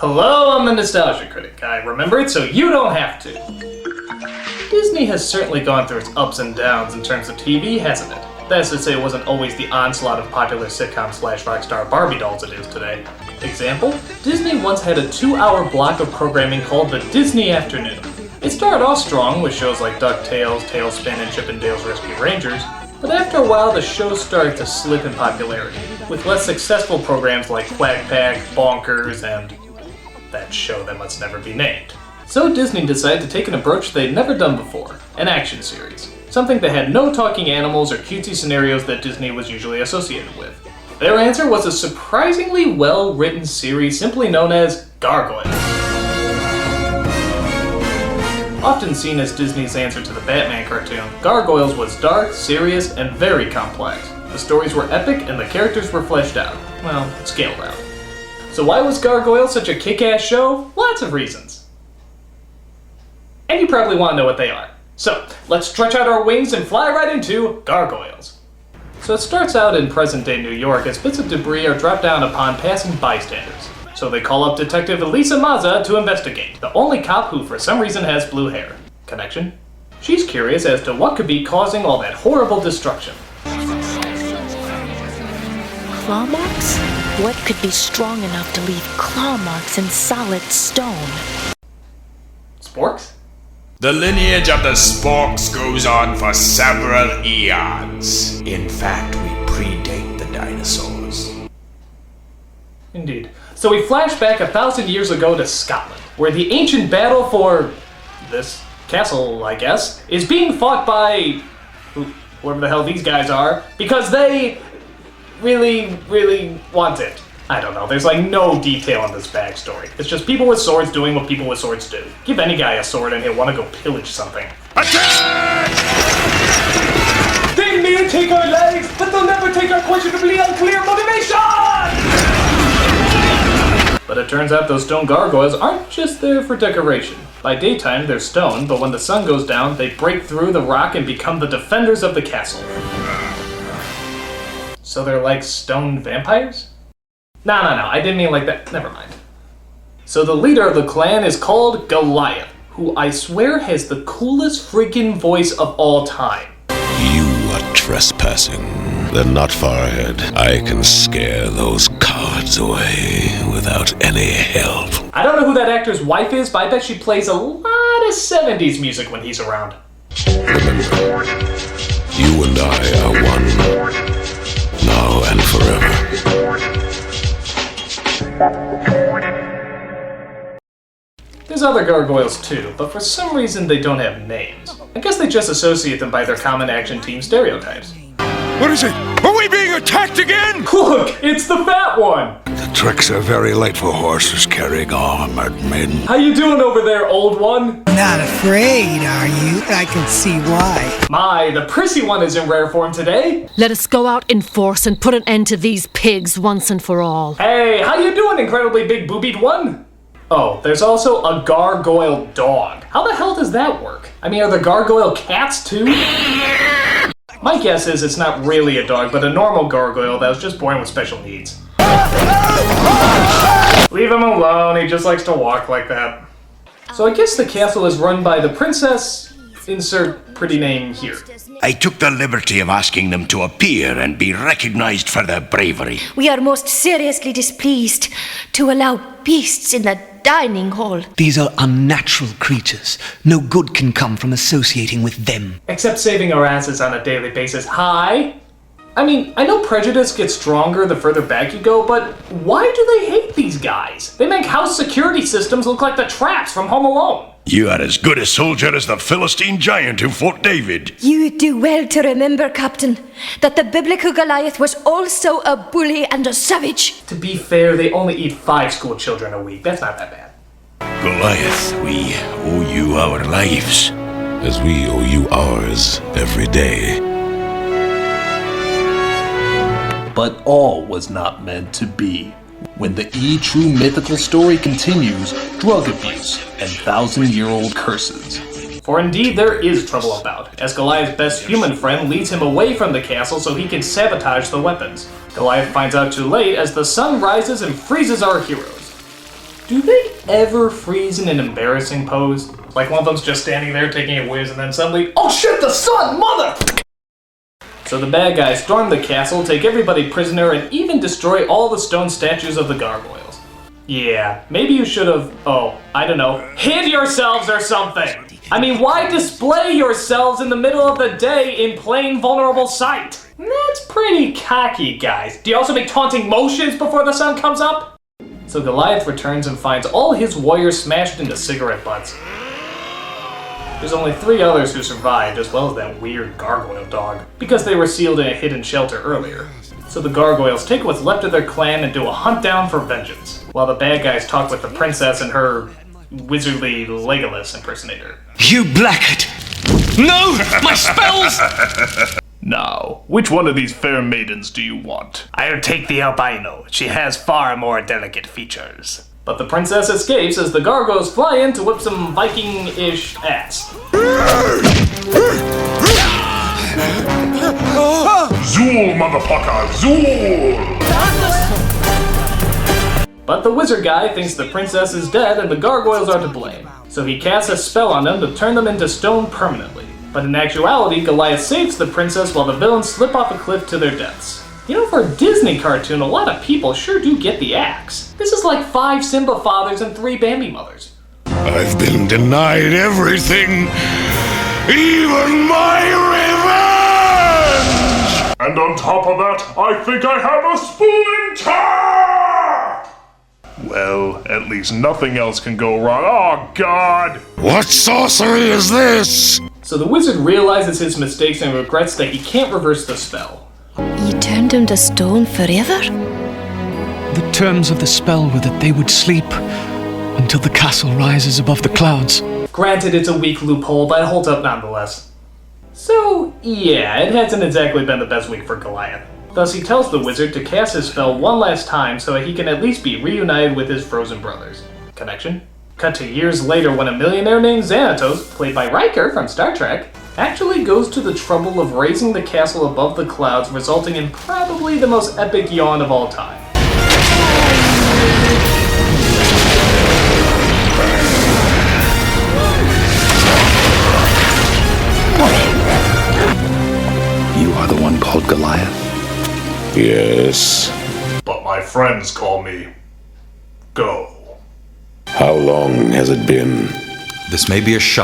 Hello, I'm the Nostalgia Critic. I remember it so you don't have to. Disney has certainly gone through its ups and downs in terms of TV, hasn't it? That's to say it wasn't always the onslaught of popular sitcom slash rockstar Barbie dolls it is today. Example, Disney once had a 2-hour block of programming called the Disney Afternoon. It started off strong with shows like DuckTales, TaleSpin, and Chip and Dale's Rescue Rangers, but after a while the show started to slip in popularity, with less successful programs like Quack Pack, Bonkers, and that show that must never be named. So Disney decided to take an approach they'd never done before, an action series. Something that had no talking animals or cutesy scenarios that Disney was usually associated with. Their answer was a surprisingly well-written series simply known as Gargoyles. Often seen as Disney's answer to the Batman cartoon, Gargoyles was dark, serious, and very complex. The stories were epic and the characters were fleshed out. Well, scaled out. So why was Gargoyles such a kick-ass show? Lots of reasons. And you probably want to know what they are. So, let's stretch out our wings and fly right into Gargoyles. So it starts out in present-day New York as bits of debris are dropped down upon passing bystanders. So they call up Detective Elisa Mazza to investigate, the only cop who for some reason has blue hair. Connection? She's curious as to what could be causing all that horrible destruction. Claw marks? What could be strong enough to leave claw marks in solid stone? Sporks? The lineage of the Sporks goes on for several eons. In fact, we predate the dinosaurs. Indeed. So we flash back 1,000 years ago to Scotland, where the ancient battle for this castle, I guess, is being fought by whoever the hell these guys are, because they really want it. I don't know, there's like no detail in this backstory. It's just people with swords doing what people with swords do. Give any guy a sword and he'll want to go pillage something. Attack! They may take our lives, but they'll never take our questionably unclear motivation! But it turns out those stone gargoyles aren't just there for decoration. By daytime, they're stone, but when the sun goes down, they break through the rock and become the defenders of the castle. So they're like stone vampires? No, I didn't mean like that. Never mind. So the leader of the clan is called Goliath, who I swear has the coolest freaking voice of all time. You are trespassing. They're not far ahead. I can scare those cowards away without any help. I don't know who that actor's wife is, but I bet she plays a lot of 70s music when he's around. Remember, you and I are one, now and forever. There's other gargoyles too, but for some reason they don't have names. I guess they just associate them by their common action team stereotypes. What is it? Are we being attacked again? Look, it's the fat one! The tricks are very light for horses carrying armored men. How you doing over there, old one? Not afraid, are you? I can see why. My, the prissy one is in rare form today. Let us go out in force and put an end to these pigs once and for all. Hey, how you doing, incredibly big boobied one? Oh, there's also a gargoyle dog. How the hell does that work? I mean, are there gargoyle cats too? My guess is it's not really a dog, but a normal gargoyle that was just born with special needs. Leave him alone, he just likes to walk like that. So I guess the castle is run by the princess, insert pretty name here. I took the liberty of asking them to appear and be recognized for their bravery. We are most seriously displeased to allow beasts in the dining hall. These are unnatural creatures. No good can come from associating with them. Except saving our asses on a daily basis. Hi? I mean, I know prejudice gets stronger the further back you go, but why do they hate these guys? They make house security systems look like the traps from Home Alone. You are as good a soldier as the Philistine giant who fought David. You do well to remember, Captain, that the biblical Goliath was also a bully and a savage. To be fair, they only eat 5 school children a week. That's not that bad. Goliath, we owe you our lives. As we owe you ours every day. But all was not meant to be. When the true mythical story continues, drug abuse and 1,000-year-old curses. For indeed there is trouble about, as Goliath's best human friend leads him away from the castle so he can sabotage the weapons. Goliath finds out too late as the sun rises and freezes our heroes. Do they ever freeze in an embarrassing pose? Like one of them's just standing there taking a whiz and then suddenly, oh shit, the sun, mother! So the bad guys storm the castle, take everybody prisoner, and even destroy all the stone statues of the gargoyles. Yeah, maybe you should have, I don't know, hid yourselves or something! I mean, why display yourselves in the middle of the day in plain vulnerable sight? That's pretty cocky, guys. Do you also make taunting motions before the sun comes up? So Goliath returns and finds all his warriors smashed into cigarette butts. There's only 3 others who survived, as well as that weird gargoyle dog, because they were sealed in a hidden shelter earlier. So the gargoyles take what's left of their clan and do a hunt down for vengeance, while the bad guys talk with the princess and her wizardly Legolas impersonator. You blackguard! No! My spells! Now, which one of these fair maidens do you want? I'll take the albino. She has far more delicate features. But the princess escapes as the gargoyles fly in to whip some Viking-ish ass. Zool, motherfucker, Zool! But the wizard guy thinks the princess is dead and the gargoyles are to blame. So he casts a spell on them to turn them into stone permanently. But in actuality, Goliath saves the princess while the villains slip off a cliff to their deaths. You know, for a Disney cartoon, a lot of people sure do get the axe. This is like 5 Simba fathers and 3 Bambi mothers. I've been denied everything, even my revenge! And on top of that, I think I have a splinter! Well, at least nothing else can go wrong. Oh, God! What sorcery is this? So the wizard realizes his mistakes and regrets that he can't reverse the spell. You turned them to stone forever? The terms of the spell were that they would sleep until the castle rises above the clouds. Granted, it's a weak loophole, but it holds up nonetheless. So, yeah, it hasn't exactly been the best week for Goliath. Thus, he tells the wizard to cast his spell one last time so that he can at least be reunited with his frozen brothers. Connection? Cut to years later when a millionaire named Xanatos, played by Riker from Star Trek, actually goes to the trouble of raising the castle above the clouds, resulting in probably the most epic yawn of all time. You are the one called Goliath? Yes. But my friends call me Go. How long has it been? This may be a shock.